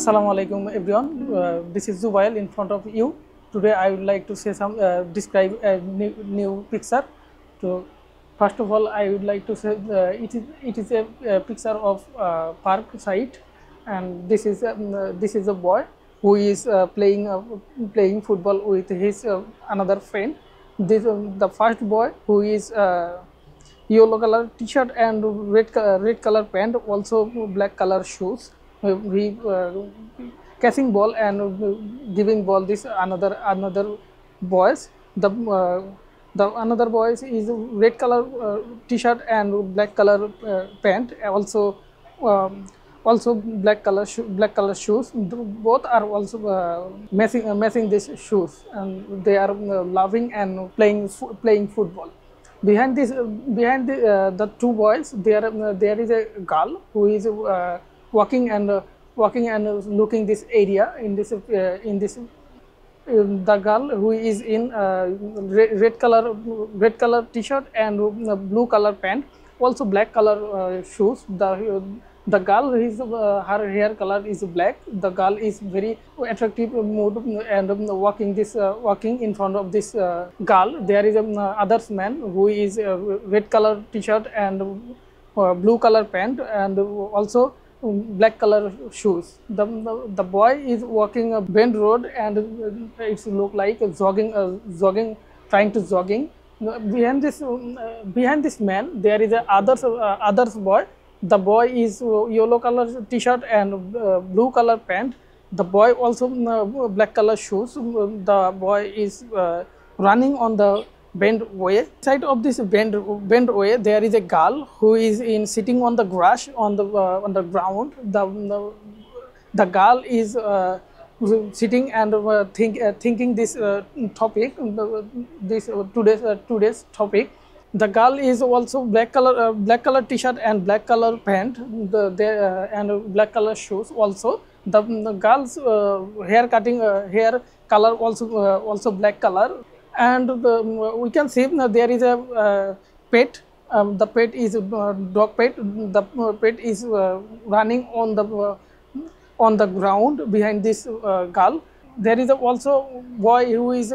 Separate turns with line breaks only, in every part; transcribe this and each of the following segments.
Assalamu alaikum everyone. This is Zubail in front of you. Today I would like to say describe a new picture. So first of all, I would like to say it is a picture of park site, and this is a boy who is playing football with his another friend. This the first boy who is yellow color t-shirt and red color pant, also black color shoes. He catching ball and giving ball this another boys. The another boys is red color t-shirt and black color pant, also black color shoes. Both are also matching these shoes, and they are loving and playing football. Behind the two boys, there is a girl who is walking and looking this area in this. The girl who is in red color t-shirt and blue color pant, also black color shoes. The girl is her hair color is black. The girl is very attractive mood and walking in front of this girl. There is other man who is red color t-shirt and blue color pant and also black color shoes. The boy is walking a bend road and it's look like jogging, trying to jogging. Behind this man, there is a others boy. The boy is yellow color t-shirt and blue color pant. The boy also black color shoes. The boy is running on the bend way. Side of this bend way, there is a girl who is sitting on the grass on the ground. The girl is sitting and thinking this topic. This today's topic. The girl is also black color t-shirt and black color pant. And black color shoes also. The girl's hair color also black color. And we can see there is a pet. The pet is dog pet. The pet is running on the ground behind this girl. There is also boy who is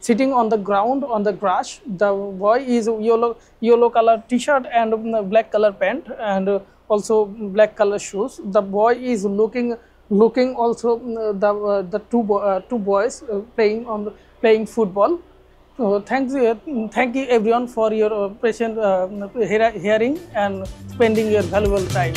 sitting on the ground on the grass. The boy is yellow color t-shirt and black color pant and also black color shoes. The boy is looking also the two boys playing football. So thank you everyone for your patient hearing and spending your valuable time.